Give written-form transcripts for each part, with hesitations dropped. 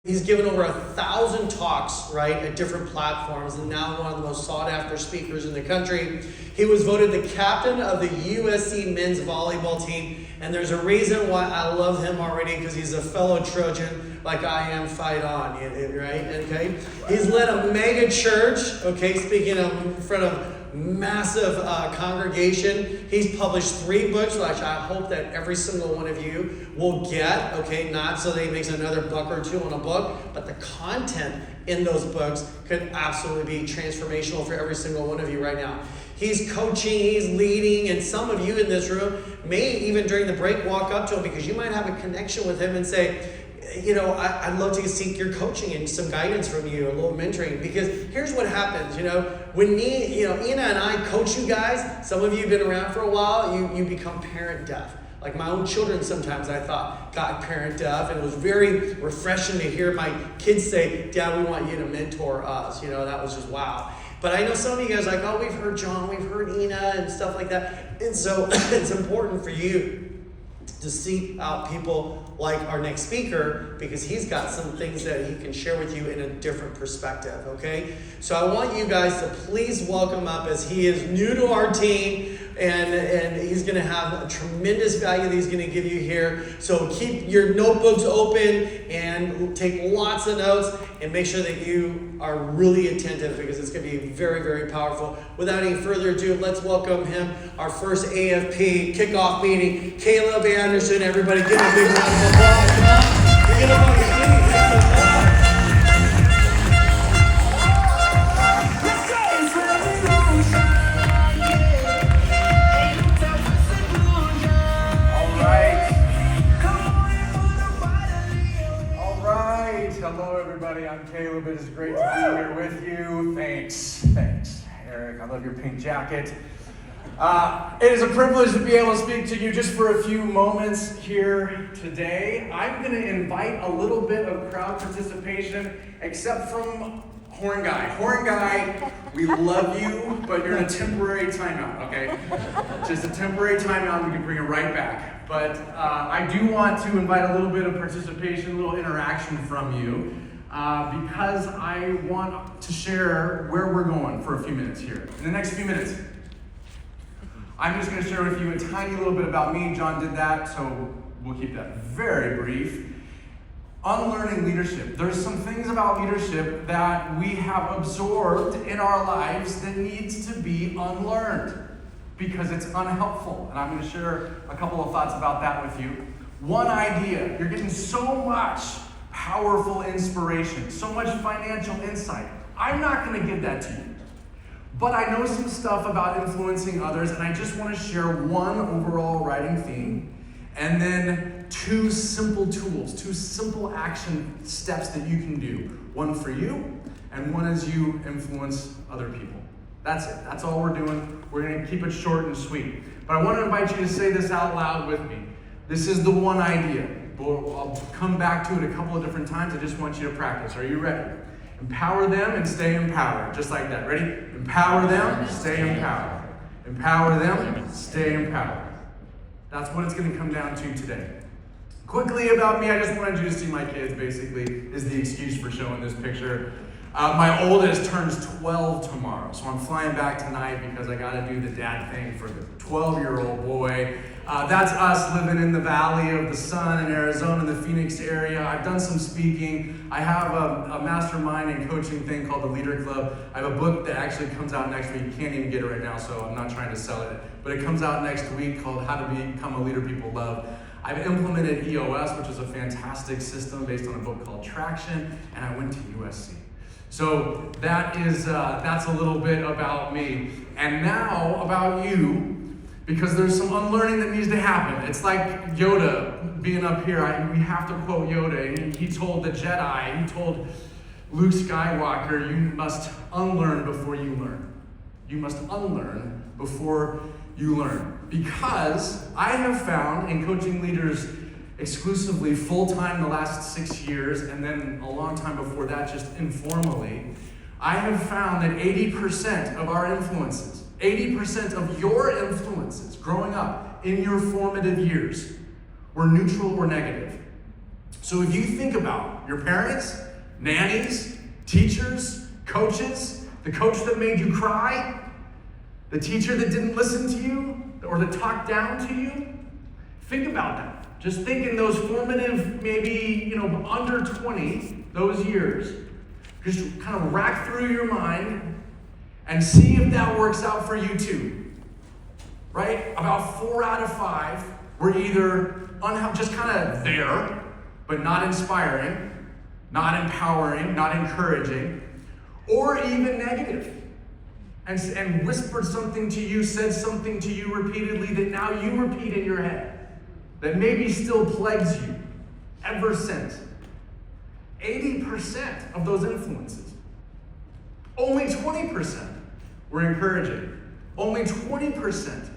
He's given over 1,000 talks, right, at different platforms, and now one of the most sought-after speakers in the country. He was voted the captain of the USC men's volleyball team, and there's a reason why I love him already, because he's a fellow Trojan, like I am. Fight on, right? Okay. He's led a mega church. Okay, speaking in front of massive congregation. He's published 3 books, which I hope that every single one of you will get. Okay, not so that he makes another buck or two on a book, but the content in those books could absolutely be transformational for every single one of you right now. He's coaching, he's leading, and some of you in this room may even during the break walk up to him because you might have a connection with him and say, I'd love to seek your coaching and some guidance from you, a little mentoring. Because here's what happens, when Ina and I coach you guys, some of you have been around for a while, you become parent deaf. Like my own children sometimes I thought got parent deaf, and it was very refreshing to hear my kids say, Dad, we want you to mentor us. That was just wow. But I know some of you guys are like, oh, we've heard John, we've heard Ina and stuff like that. And so it's important for you to seek out people like our next speaker, because he's got some things that he can share with you in a different perspective, okay? So I want you guys to please welcome up, as he is new to our team, and he's going to have a tremendous value that he's going to give you here. So keep your notebooks open and take lots of notes, and make sure that you are really attentive, because it's going to be very, very powerful. Without any further ado, let's welcome him, our first AFP kickoff meeting, Caleb Anderson. Everybody give him a big round of applause. Come on. Get up on your feet. Hello everybody, I'm Caleb. It is great to be here with you. Thanks, Eric. I love your pink jacket. It is a privilege to be able to speak to you just for a few moments here today. I'm going to invite a little bit of crowd participation, except from Horn Guy. Horn Guy, we love you, but you're in a temporary timeout, okay? Just a temporary timeout, we can bring it right back. But I do want to invite a little bit of participation, a little interaction from you, because I want to share where we're going for a few minutes here. In the next few minutes, I'm just going to share with you a tiny little bit about me. John did that, so we'll keep that very brief. Unlearning leadership. There's some things about leadership that we have absorbed in our lives that needs to be unlearned because it's unhelpful. And I'm going to share a couple of thoughts about that with you. One idea, you're getting so much powerful inspiration, so much financial insight. I'm not going to give that to you. But I know some stuff about influencing others, and I just want to share one overall writing theme, and then 2 simple tools, 2 simple action steps that you can do. One for you, and one as you influence other people. That's it. That's all we're doing. We're going to keep it short and sweet. But I want to invite you to say this out loud with me. This is the one idea. I'll come back to it a couple of different times. I just want you to practice. Are you ready? Empower them and stay empowered. Just like that. Ready? Empower them, stay empowered. Empower them, stay empowered. That's what it's going to come down to today. Quickly about me, I just wanted you to see my kids, basically, is the excuse for showing this picture. My oldest turns 12 tomorrow, so I'm flying back tonight because I got to do the dad thing for the 12-year-old boy. That's us living in the Valley of the Sun in Arizona, in the Phoenix area. I've done some speaking. I have a mastermind and coaching thing called the Leader Club. I have a book that actually comes out next week. You can't even get it right now, so I'm not trying to sell it. But it comes out next week called How to Become a Leader People Love. I've implemented EOS, which is a fantastic system based on a book called Traction, and I went to USC. So that's a little bit about me. And now about you, because there's some unlearning that needs to happen. It's like Yoda being up here. We have to quote Yoda. And he told the Jedi, he told Luke Skywalker, you must unlearn before you learn. You must unlearn before you learn. Because I have found in coaching leaders exclusively full-time the last 6 years, and then a long time before that just informally, I have found that 80% of our influences, 80% of your influences growing up in your formative years were neutral or negative. So if you think about your parents, nannies, teachers, coaches, the coach that made you cry, the teacher that didn't listen to you or that talked down to you, think about that. Just think in those formative, maybe, under 20, those years. Just kind of rack through your mind and see if that works out for you too. Right? About 4 out of 5 were either just kind of there, but not inspiring, not empowering, not encouraging, or even negative. And whispered something to you, said something to you repeatedly that now you repeat in your head, that maybe still plagues you ever since. 80% of those influences. Only 20% were encouraging. Only 20%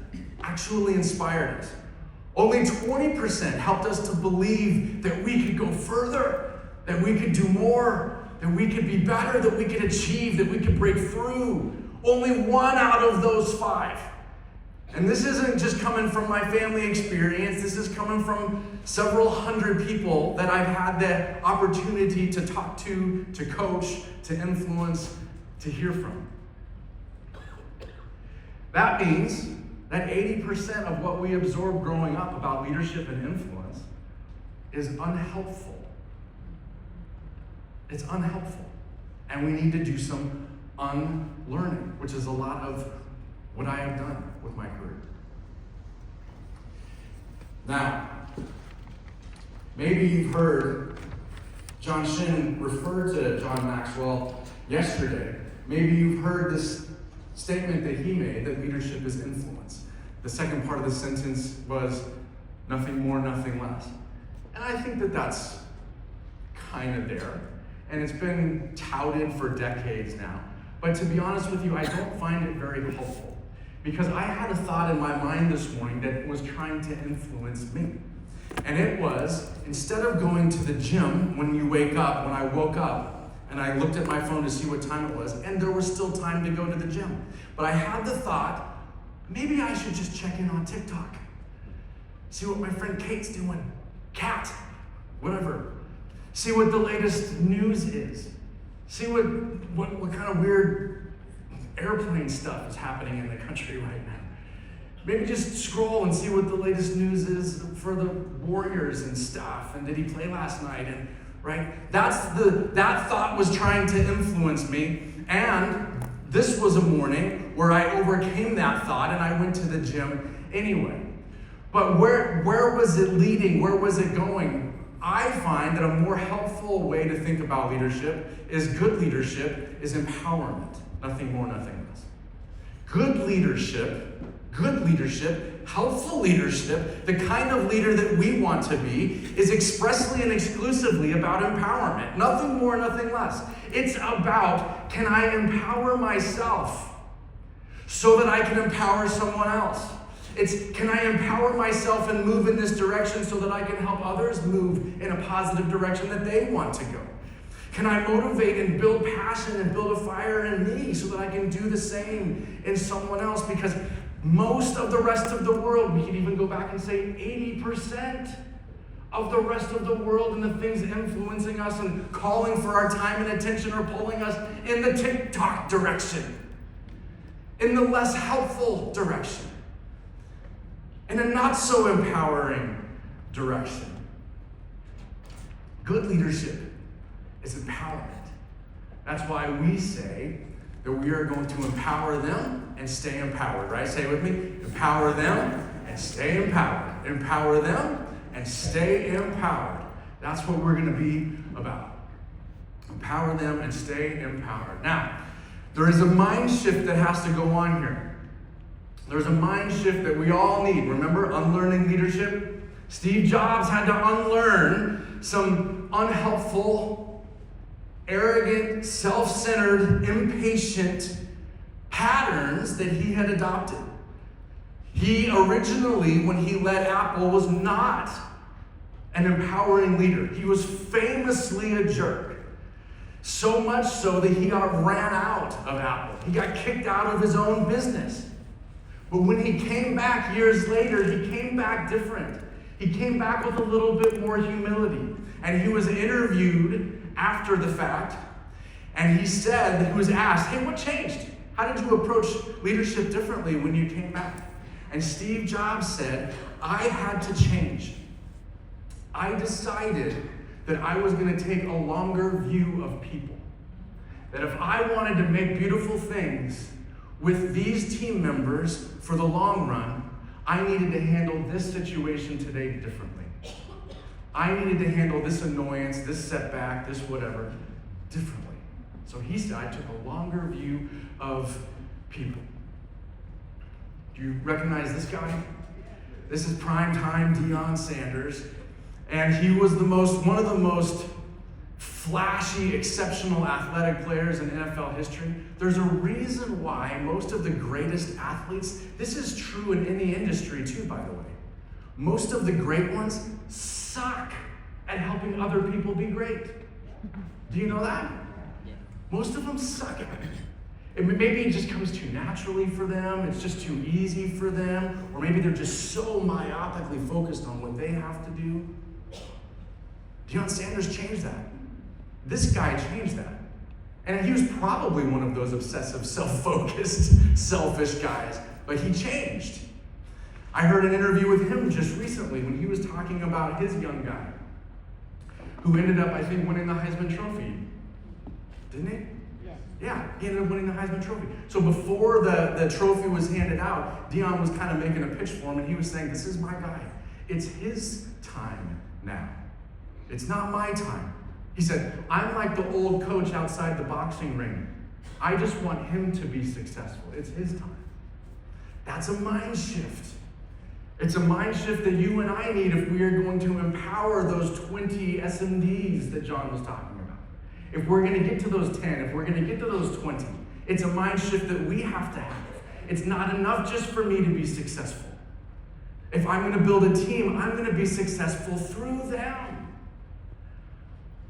actually inspired us. Only 20% helped us to believe that we could go further, that we could do more, that we could be better, that we could achieve, that we could break through. Only 1 out of those 5. And this isn't just coming from my family experience. This is coming from several hundred people that I've had the opportunity to talk to coach, to influence, to hear from. That means that 80% of what we absorb growing up about leadership and influence is unhelpful. It's unhelpful. And we need to do some unlearning, which is a lot of what I have done with my career. Now, maybe you've heard John Shin refer to John Maxwell yesterday. Maybe you've heard this statement that he made, that leadership is influence. The second part of the sentence was nothing more, nothing less. And I think that that's kind of there. And it's been touted for decades now. But to be honest with you, I don't find it very helpful. Because I had a thought in my mind this morning that was trying to influence me. And it was, instead of going to the gym when you wake up, when I woke up, and I looked at my phone to see what time it was, and there was still time to go to the gym. But I had the thought, maybe I should just check in on TikTok. See what my friend Kate's doing. Kat, whatever. See what the latest news is. See what kind of weird airplane stuff is happening in the country right now. Maybe just scroll and see what the latest news is for the Warriors and stuff. And did he play last night? And right? That thought was trying to influence me. And this was a morning where I overcame that thought and I went to the gym anyway. But where was it leading? Where was it going? I find that a more helpful way to think about leadership is good leadership is empowerment. Nothing more, nothing less. Good leadership, helpful leadership, the kind of leader that we want to be, is expressly and exclusively about empowerment. Nothing more, nothing less. It's about, can I empower myself so that I can empower someone else? It's, can I empower myself and move in this direction so that I can help others move in a positive direction that they want to go? Can I motivate and build passion and build a fire in me so that I can do the same in someone else? Because most of the rest of the world, we can even go back and say 80% of the rest of the world and the things influencing us and calling for our time and attention are pulling us in the TikTok direction, in the less helpful direction, in a not so empowering direction. Good leadership is empowerment. That's why we say that we are going to empower them and stay empowered, right? Say it with me. Empower them and stay empowered. Empower them and stay empowered. That's what we're going to be about. Empower them and stay empowered. Now, there is a mind shift that has to go on here. There's a mind shift that we all need. Remember unlearning leadership? Steve Jobs had to unlearn some unhelpful, arrogant, self-centered, impatient patterns that he had adopted. He originally, when he led Apple, was not an empowering leader. He was famously a jerk. So much so that he got ran out of Apple. He got kicked out of his own business. But when he came back years later, he came back different. He came back with a little bit more humility. And he was interviewed after the fact, and he said, he was asked, hey, what changed? How did you approach leadership differently when you came back? And Steve Jobs said, I had to change. I decided that I was going to take a longer view of people. That if I wanted to make beautiful things with these team members for the long run, I needed to handle this situation today differently. I needed to handle this annoyance, this setback, this whatever, differently. So he said, I took a longer view of people. Do you recognize this guy? This is primetime Deion Sanders. And he was one of the most flashy, exceptional athletic players in NFL history. There's a reason why most of the greatest athletes, this is true in any industry too, by the way. Most of the great ones suck at helping other people be great. Do you know that? Most of them suck at it. Maybe it just comes too naturally for them, it's just too easy for them, or maybe they're just so myopically focused on what they have to do. Deion Sanders changed that. This guy changed that. And he was probably one of those obsessive, self-focused, selfish guys, but he changed. I heard an interview with him just recently when he was talking about his young guy who ended up, I think, winning the Heisman Trophy. Didn't he? Yeah, he ended up winning the Heisman Trophy. So before the trophy was handed out, Deion was kind of making a pitch for him, and he was saying, this is my guy. It's his time now. It's not my time. He said, I'm like the old coach outside the boxing ring. I just want him to be successful. It's his time. That's a mind shift. It's a mind shift that you and I need if we are going to empower those 20 SMDs that John was talking about. If we're going to get to those 10, if we're going to get to those 20, it's a mind shift that we have to have. It's not enough just for me to be successful. If I'm going to build a team, I'm going to be successful through them.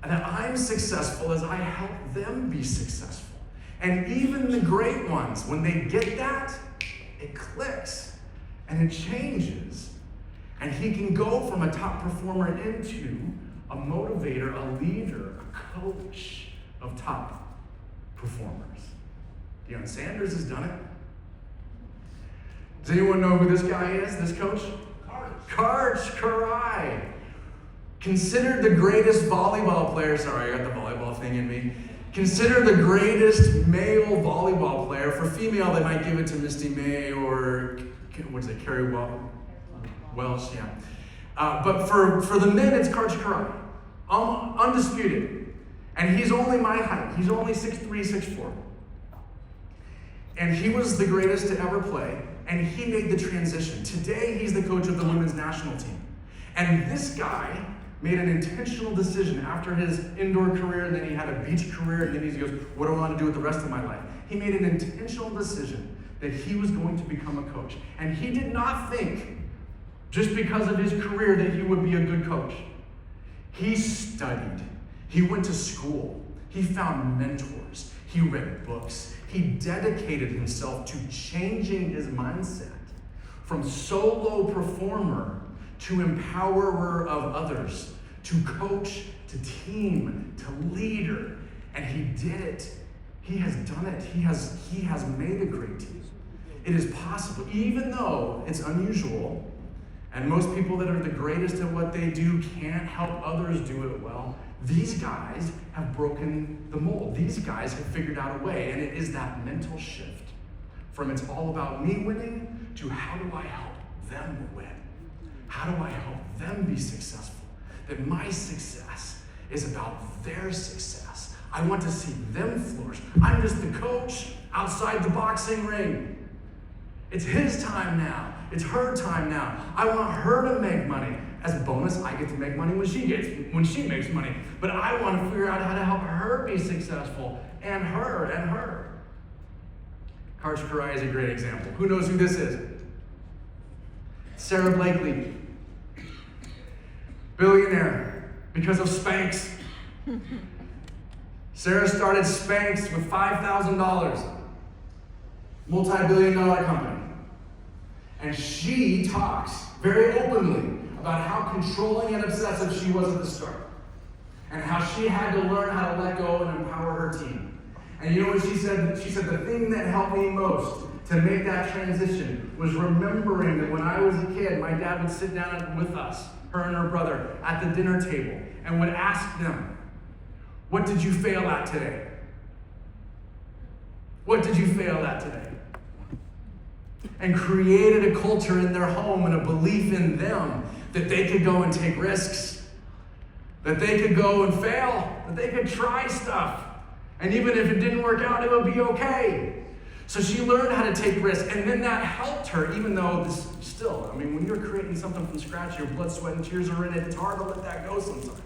And that I'm successful as I help them be successful. And even the great ones, when they get that, it clicks and it changes. And he can go from a top performer into a motivator, a leader, a coach of top performers. Deion Sanders has done it. Does anyone know who this guy is, this coach? Karch Kiraly. Considered the greatest volleyball player. Sorry, I got the volleyball thing in me. Considered the greatest male volleyball player. For female, they might give it to Misty May or, what is it, Carrie Welsh, yeah. But for the men, it's Karch Kiraly. Undisputed. And he's only my height. He's only 6'3", 6'4". And he was the greatest to ever play, and he made the transition. Today, he's the coach of the women's national team. And this guy made an intentional decision after his indoor career, and then he had a beach career, and then he goes, what do I want to do with the rest of my life? He made an intentional decision that he was going to become a coach. And he did not think, just because of his career, that he would be a good coach. He studied. He went to school. He found mentors. He read books. He dedicated himself to changing his mindset from solo performer to empowerer of others, to coach, to team, to leader. And he did it. He has done it. He has made a great team. It is possible, even though it's unusual, and most people that are the greatest at what they do can't help others do it well. These guys have broken the mold. These guys have figured out a way, and it is that mental shift from it's all about me winning to how do I help them win? How do I help them be successful? That my success is about their success. I want to see them flourish. I'm just the coach outside the boxing ring. It's his time now. It's her time now. I want her to make money. As a bonus, I get to make money when she makes money. But I want to figure out how to help her be successful, and her. Karch Kiraly is a great example. Who knows who this is? Sarah Blakely. Billionaire because of Spanx. Sarah started Spanx with $5,000. Multi-billion-dollar company. And she talks very openly about how controlling and obsessive she was at the start, and how she had to learn how to let go and empower her team. And you know what she said? She said, the thing that helped me most to make that transition was remembering that when I was a kid, my dad would sit down with us, her and her brother, at the dinner table, and would ask them, what did you fail at today? What did you fail at today? And created a culture in their home and a belief in them that they could go and take risks, that they could go and fail, that they could try stuff. And even if it didn't work out, it would be okay. So she learned how to take risks, and then that helped her, even though when you're creating something from scratch, your blood, sweat, and tears are in it, it's hard to let that go sometimes.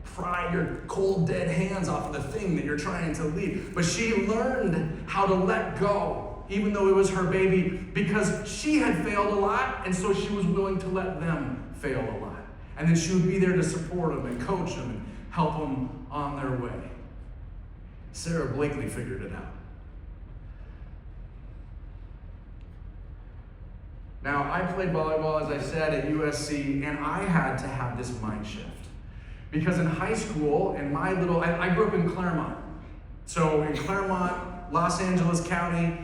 Pry your cold, dead hands off of the thing that you're trying to lead. But she learned how to let go, even though it was her baby, because she had failed a lot, and so she was willing to let them fail a lot. And then she would be there to support them and coach them and help them on their way. Sarah Blakely figured it out. Now, I played volleyball, as I said, at USC, and I had to have this mind shift. Because in high school, I grew up in Claremont. So in Claremont, Los Angeles County,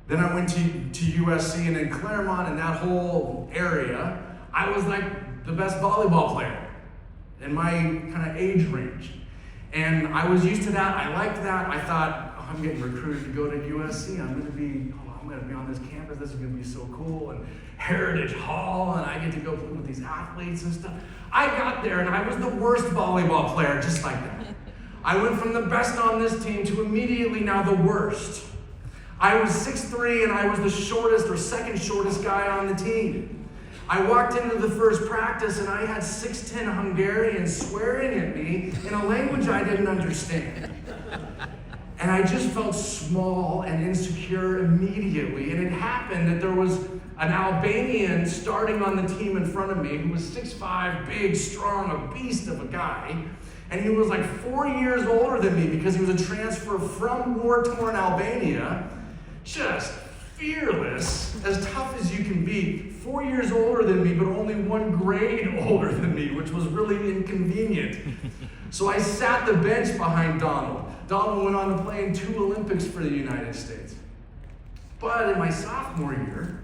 then I went to USC, and in Claremont and that whole area, I was like the best volleyball player in my kind of age range. And I was used to that. I liked that. I thought, I'm getting recruited to go to USC. I'm going to be on this campus. This is going to be so cool. And Heritage Hall, and I get to go play with these athletes and stuff. I got there, and I was the worst volleyball player, just like that. I went from the best on this team to immediately now the worst. I was 6'3", and I was the shortest or second shortest guy on the team. I walked into the first practice, and I had 6'10" Hungarians swearing at me in a language I didn't understand. And I just felt small and insecure immediately. And it happened that there was an Albanian starting on the team in front of me who was 6'5", big, strong, a beast of a guy. And he was like 4 years older than me because he was a transfer from war-torn Albania. Just fearless, as tough as you can be. 4 years older than me, but only 1 grade older than me, which was really inconvenient. So I sat the bench behind Donald. Donald went on to play in 2 Olympics for the United States. But in my sophomore year,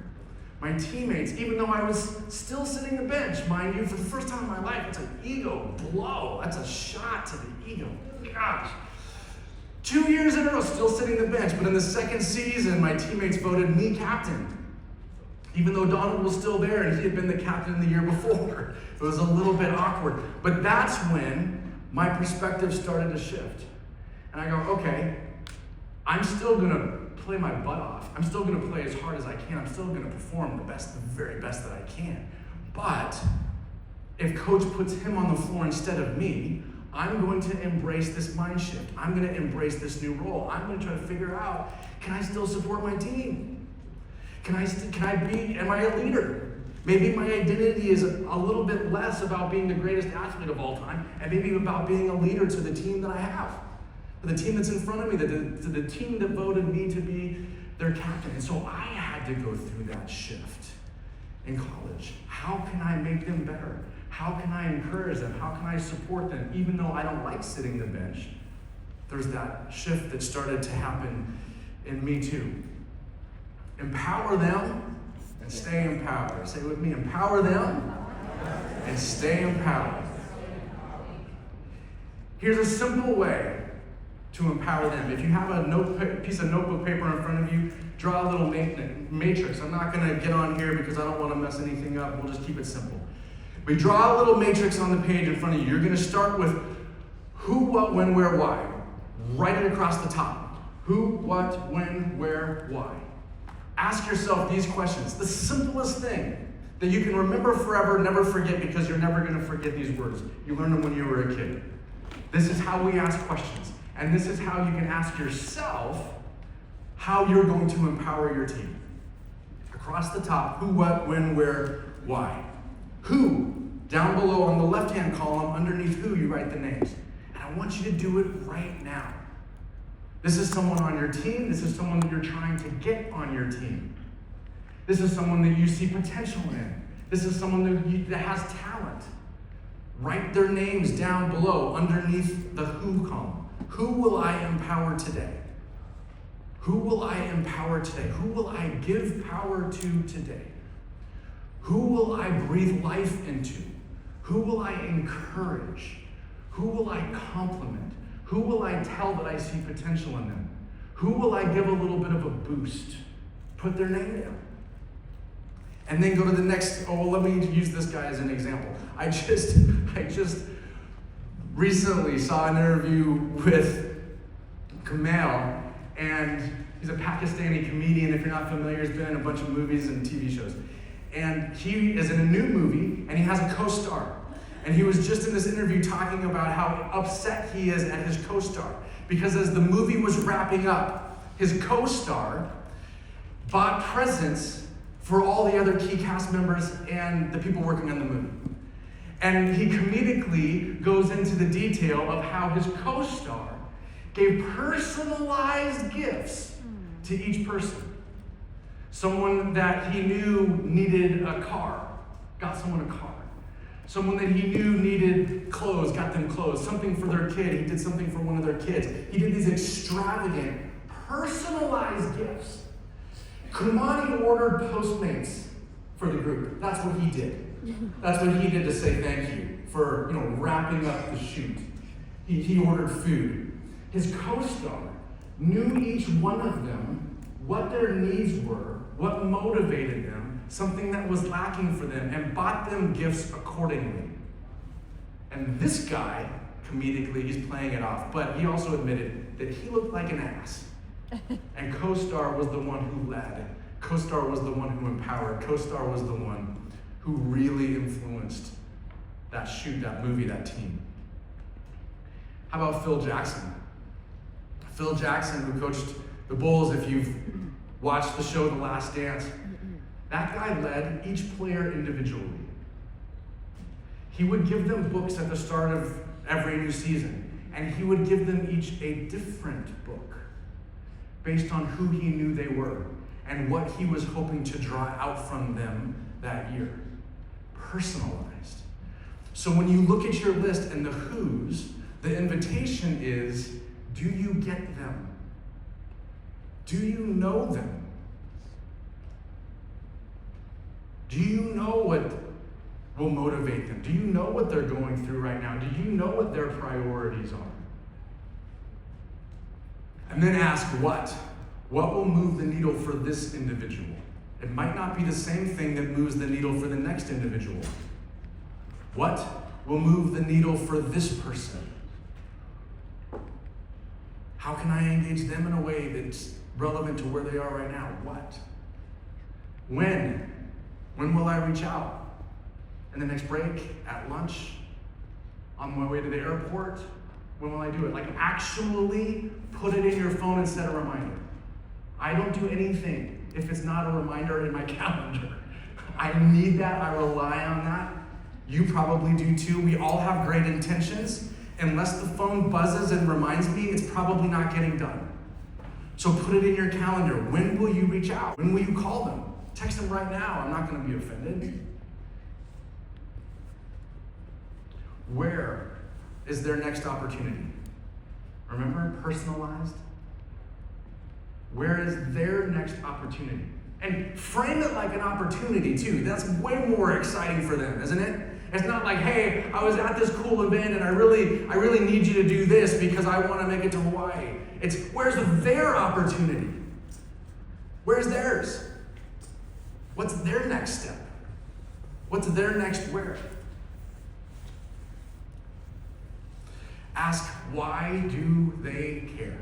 my teammates, even though I was still sitting the bench, mind you, for the first time in my life, it's an ego blow. That's a shot to the ego. Gosh. 2 years in a row, still sitting the bench. But in the second season, my teammates voted me captain. Even though Donald was still there and he had been the captain the year before. It was a little bit awkward. But that's when my perspective started to shift. And I go, okay, I'm still going to play my butt off. I'm still going to play as hard as I can. I'm still going to perform the very best that I can. But if coach puts him on the floor instead of me, I'm going to embrace this mind shift. I'm going to embrace this new role. I'm going to try to figure out, can I still support my team? Am I a leader? Maybe my identity is a little bit less about being the greatest athlete of all time, and maybe about being a leader to the team that I have, to the team that's in front of me, to the team that voted me to be their captain. And so I had to go through that shift in college. How can I make them better? How can I encourage them? How can I support them? Even though I don't like sitting the bench, there's that shift that started to happen in me too. Empower them and stay empowered. Say it with me, empower them and stay empowered. Here's a simple way to empower them. If you have a piece of notebook paper in front of you, draw a little matrix. I'm not going to get on here because I don't want to mess anything up. We'll just keep it simple. We draw a little matrix on the page in front of you. You're going to start with who, what, when, where, why. Write it across the top. Who, what, when, where, why. Ask yourself these questions. The simplest thing that you can remember forever, never forget, because you're never going to forget these words. You learned them when you were a kid. This is how we ask questions. And this is how you can ask yourself how you're going to empower your team. Across the top, who, what, when, where, why. Who, down below on the left-hand column, underneath who, you write the names. And I want you to do it right now. This is someone on your team. This is someone that you're trying to get on your team. This is someone that you see potential in. This is someone that has talent. Write their names down below underneath the who column. Who will I empower today? Who will I empower today? Who will I give power to today? Who will I breathe life into? Who will I encourage? Who will I compliment? Who will I tell that I see potential in them? Who will I give a little bit of a boost? Put their name down. And then go to the next, let me use this guy as an example. I just recently saw an interview with Kamal, and he's a Pakistani comedian. If you're not familiar, he's been in a bunch of movies and TV shows. And he is in a new movie, and he has a co-star. And he was just in this interview talking about how upset he is at his co-star. Because as the movie was wrapping up, his co-star bought presents for all the other key cast members and the people working on the movie. And he comedically goes into the detail of how his co-star gave personalized gifts to each person. Someone that he knew needed a car, got someone a car. Someone that he knew needed clothes, got them clothes. Something for their kid, he did something for one of their kids. He did these extravagant, personalized gifts. Kumani ordered Postmates for the group. That's what he did. That's what he did to say thank you for, wrapping up the shoot. He ordered food. His co-star knew each one of them, what their needs were, what motivated them, something that was lacking for them, and bought them gifts accordingly. And this guy, comedically, he's playing it off, but he also admitted that he looked like an ass. And co-star was the one who led. Co-star was the one who empowered. Co-star was the one who really influenced that shoot, that movie, that team. How about Phil Jackson? Phil Jackson, who coached the Bulls, if you've watched the show The Last Dance, that guy led each player individually. He would give them books at the start of every new season, and he would give them each a different book based on who he knew they were and what he was hoping to draw out from them that year. Personalized. So when you look at your list and the who's, the invitation is, do you get them? Do you know them? Do you know what will motivate them? Do you know what they're going through right now? Do you know what their priorities are? And then ask what? What will move the needle for this individual? It might not be the same thing that moves the needle for the next individual. What will move the needle for this person? How can I engage them in a way that's relevant to where they are right now? What? When? When will I reach out? In the next break? At lunch? On my way to the airport? When will I do it? Like, actually put it in your phone and set a reminder. I don't do anything if it's not a reminder in my calendar. I need that. I rely on that. You probably do too. We all have great intentions. Unless the phone buzzes and reminds me, it's probably not getting done. So put it in your calendar. When will you reach out? When will you call them? Text them right now. I'm not going to be offended. Where is their next opportunity? Remember, personalized? Where is their next opportunity? And frame it like an opportunity too. That's way more exciting for them, isn't it? It's not like, hey, I was at this cool event and I really need you to do this because I want to make it to Hawaii. It's where's their opportunity? Where's theirs? What's their next step? What's their next where? Ask, why do they care?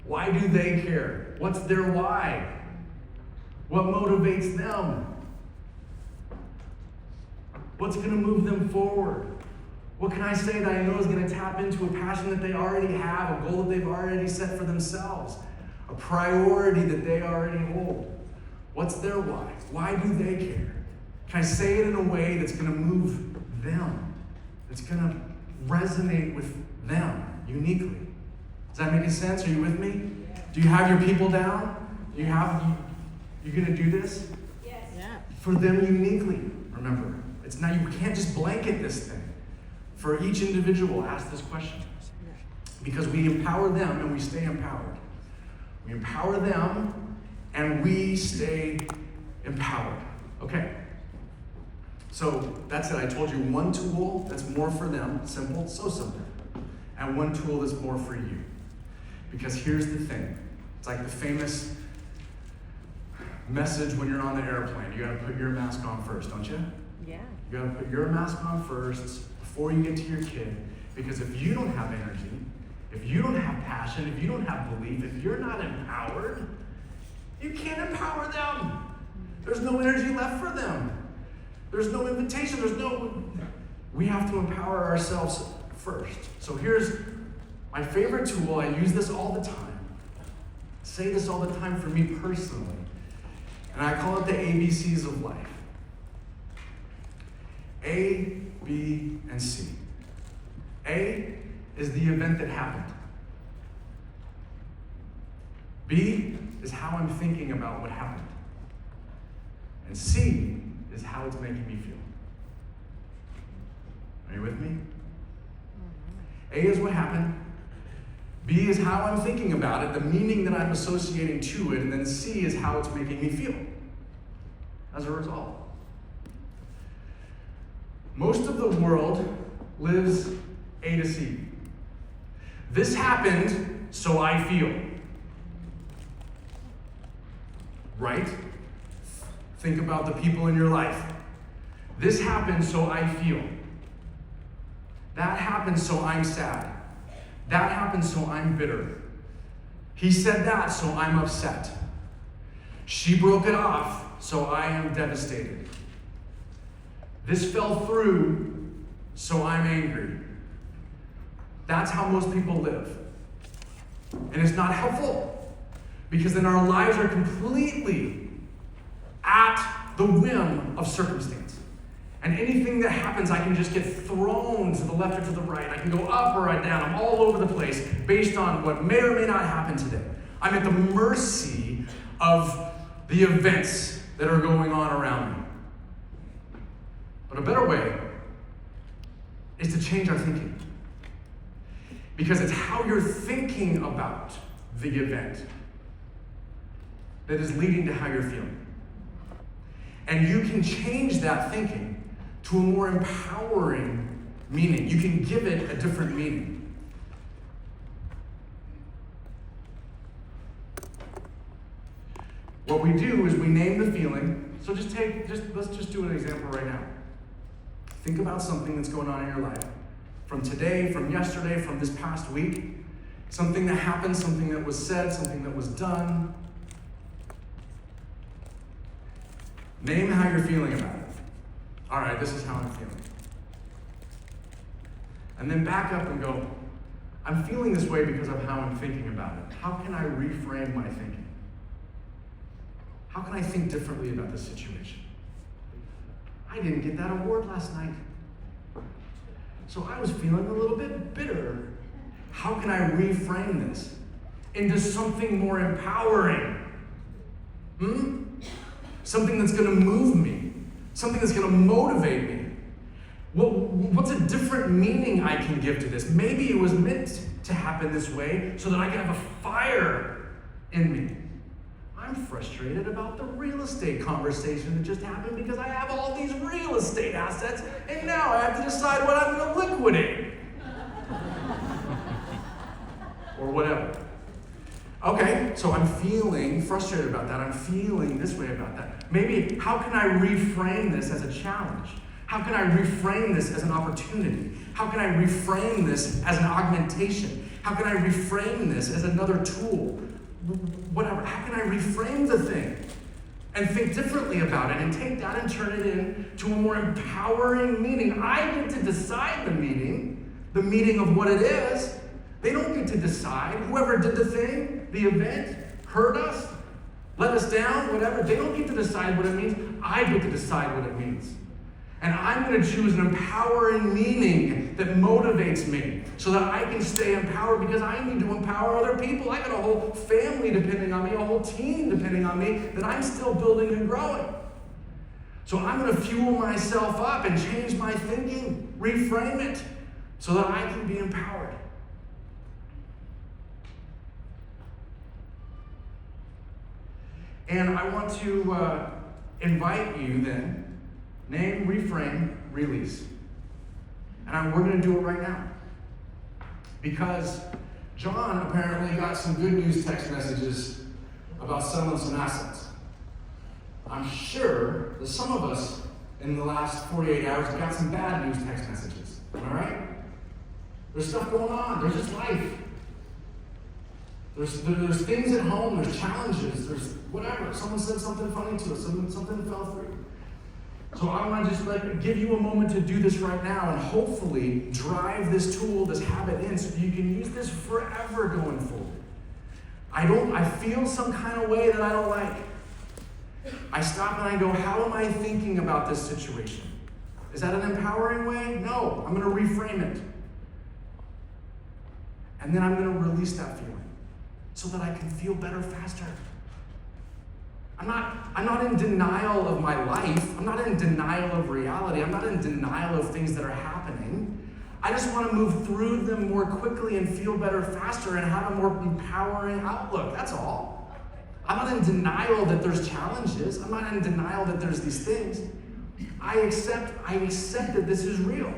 Why do they care? What's their why? What motivates them? What's going to move them forward? What can I say that I know is going to tap into a passion that they already have, a goal that they've already set for themselves, a priority that they already hold? What's their why? Why do they care? Can I say it in a way that's going to move them? That's going to resonate with them uniquely? Does that make sense? Are you with me? Do you have your people down? You're going to do this? Yes. Yeah. for them uniquely. Remember, it's not, you can't just blanket this thing. For each individual, ask this question. Because we empower them and we stay empowered. We empower them and we stay empowered. Okay. So that's it. I told you one tool that's more for them, simple, so simple. And one tool that's more for you. Because here's the thing. It's like the famous message when you're on the airplane. You gotta put your mask on first, don't you? Yeah. You gotta put your mask on first before you get to your kid. Because if you don't have energy, if you don't have passion, if you don't have belief, if you're not empowered, you can't empower them. There's no energy left for them. There's no invitation. We have to empower ourselves first. So here's my favorite tool. I use this all the time. I say this all the time for me personally. And I call it the ABCs of life. A, B, and C. A is the event that happened. B is how I'm thinking about what happened. And C is how it's making me feel. Are you with me? A is what happened. B is how I'm thinking about it, the meaning that I'm associating to it, and then C is how it's making me feel as a result. Most of the world lives A to C. This happened, so I feel. Right? Think about the people in your life. This happened, so I feel. That happened, so I'm sad. That happened, so I'm bitter. He said that, so I'm upset. She broke it off, so I am devastated. This fell through, so I'm angry. That's how most people live. And it's not helpful, because then our lives are completely at the whim of circumstance. And anything that happens, I can just get thrown to the left or to the right. I can go up or down. I'm all over the place based on what may or may not happen today. I'm at the mercy of the events that are going on around me. But a better way is to change our thinking. Because it's how you're thinking about the event that is leading to how you're feeling. And you can change that thinking to a more empowering meaning. You can give it a different meaning. What we do is we name the feeling. So let's just do an example right now. Think about something that's going on in your life. From today, from yesterday, from this past week. Something that happened, something that was said, something that was done. Name how you're feeling about it. All right, this is how I'm feeling. And then back up and go, I'm feeling this way because of how I'm thinking about it. How can I reframe my thinking? How can I think differently about this situation? I didn't get that award last night. So I was feeling a little bit bitter. How can I reframe this into something more empowering? Something that's going to move me. Something that's going to motivate me. What's a different meaning I can give to this? Maybe it was meant to happen this way so that I can have a fire in me. I'm frustrated about the real estate conversation that just happened because I have all these real estate assets and now I have to decide what I'm going to liquidate. Or whatever. Okay, so I'm feeling frustrated about that. I'm feeling this way about that. Maybe, how can I reframe this as a challenge? How can I reframe this as an opportunity? How can I reframe this as an augmentation? How can I reframe this as another tool? Whatever. How can I reframe the thing and think differently about it and take that and turn it into a more empowering meaning? I get to decide the meaning of what it is. They don't get to decide. Whoever did the thing, the event, hurt us, let us down, whatever, they don't get to decide what it means. I get to decide what it means. And I'm going to choose an empowering meaning that motivates me so that I can stay empowered because I need to empower other people. I got a whole family depending on me, a whole team depending on me that I'm still building and growing. So I'm going to fuel myself up and change my thinking, reframe it, so that I can be empowered. And I want to invite you then, name, reframe, release. And we're going to do it right now. Because John apparently got some good news text messages about selling some assets. I'm sure that some of us in the last 48 hours got some bad news text messages. Am I right? There's stuff going on. There's just life. There's things at home. There's challenges. There's whatever. Someone said something funny to us. Something fell through. So I want to just give you a moment to do this right now and hopefully drive this tool, this habit in so you can use this forever going forward. I feel some kind of way that I don't like. I stop and I go, how am I thinking about this situation? Is that an empowering way? No, I'm going to reframe it. And then I'm going to release that feeling so that I can feel better faster. I'm not in denial of my life. I'm not in denial of reality. I'm not in denial of things that are happening. I just want to move through them more quickly and feel better faster and have a more empowering outlook. That's all. I'm not in denial that there's challenges. I'm not in denial that there's these things. I accept that this is real.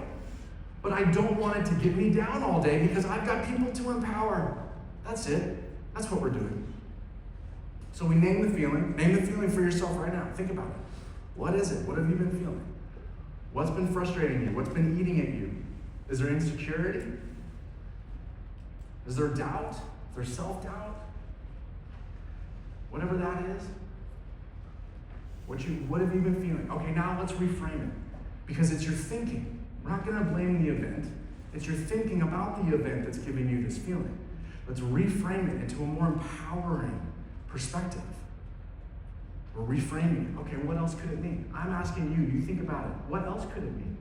But I don't want it to get me down all day because I've got people to empower. That's it. That's what we're doing. So we name the feeling. Name the feeling for yourself right now. Think about it. What is it? What have you been feeling? What's been frustrating you? What's been eating at you? Is there insecurity? Is there doubt? Is there self-doubt? Whatever that is. What have you been feeling? Okay, now let's reframe it. Because it's your thinking. We're not going to blame the event. It's your thinking about the event that's giving you this feeling. Let's reframe it into a more empowering perspective. We're reframing it. Okay, what else could it mean? I'm asking you, you think about it. What else could it mean?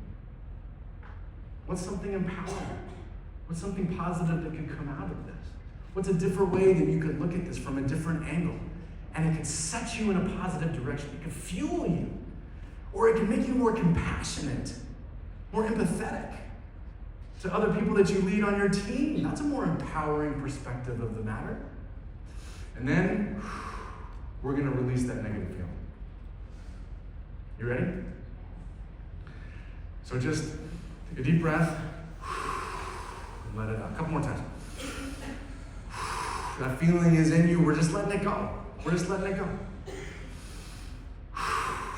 What's something empowering? What's something positive that could come out of this? What's a different way that you could look at this from a different angle? And it could set you in a positive direction. It could fuel you. Or it could make you more compassionate, more empathetic to other people that you lead on your team. That's a more empowering perspective of the matter. And then we're going to release that negative feeling. You ready? So just take a deep breath and let it out. A couple more times. That feeling is in you. We're just letting it go. We're just letting it go.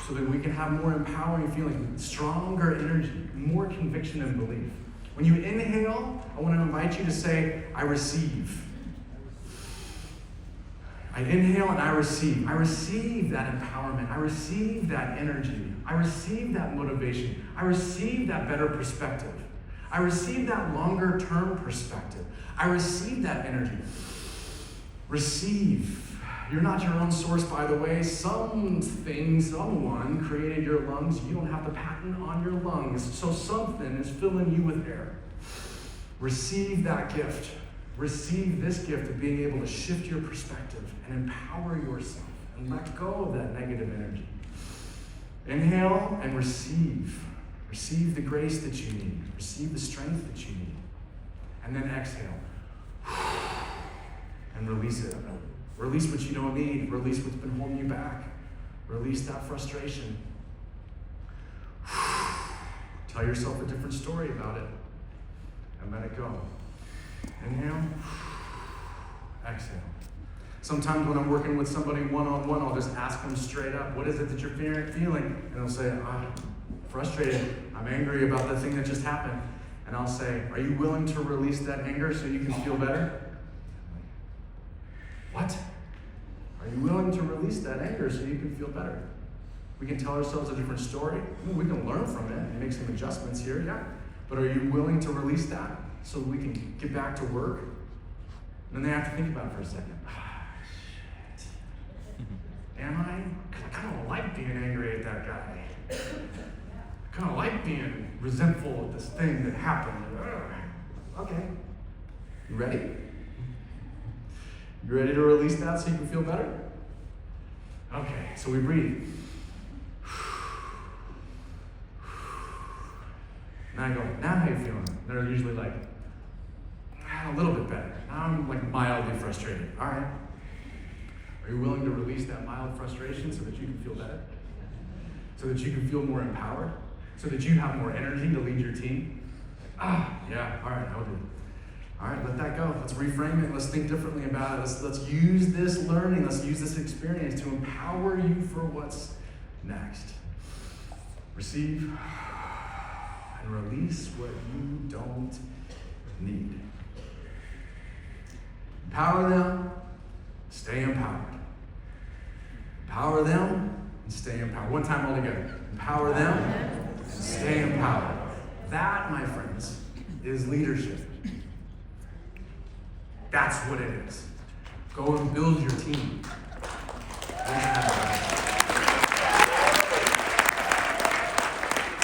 So that we can have more empowering feelings, stronger energy, more conviction and belief. When you inhale, I want to invite you to say, I receive. I inhale and I receive. I receive that empowerment. I receive that energy. I receive that motivation. I receive that better perspective. I receive that longer term perspective. I receive that energy. Receive. You're not your own source, by the way. Someone created your lungs. You don't have the patent on your lungs. So something is filling you with air. Receive that gift. Receive this gift of being able to shift your perspective and empower yourself and let go of that negative energy. Inhale and receive. Receive the grace that you need. Receive the strength that you need. And then exhale. And release it. Release what you don't need. Release what's been holding you back. Release that frustration. Tell yourself a different story about it. And let it go. Inhale. Exhale. Sometimes when I'm working with somebody one-on-one, I'll just ask them straight up, what is it that you're feeling? And they'll say, I'm frustrated. I'm angry about the thing that just happened. And I'll say, are you willing to release that anger so you can feel better? What? Are you willing to release that anger so you can feel better? We can tell ourselves a different story. We can learn from it and make some adjustments here, yeah. But are you willing to release that so we can get back to work? And then they have to think about it for a second. Shit. Am I? Because I kind of like being angry at that guy. I kind of like being resentful of this thing that happened. Okay. You ready? You ready to release that so you can feel better? Okay, so we breathe. And I go, now how you feeling? They're usually like, a little bit better. Now I'm like mildly frustrated. All right. Are you willing to release that mild frustration so that you can feel better? So that you can feel more empowered? So that you have more energy to lead your team? Yeah, all right, I'll do it. All right, let that go. Let's reframe it. Let's think differently about it. Let's use this learning. Let's use this experience to empower you for what's next. Receive and release what you don't need. Empower them, stay empowered. Empower them and stay empowered. One time all together. Empower them and stay empowered. That, my friends, is leadership. That's what it is. Go and build your team.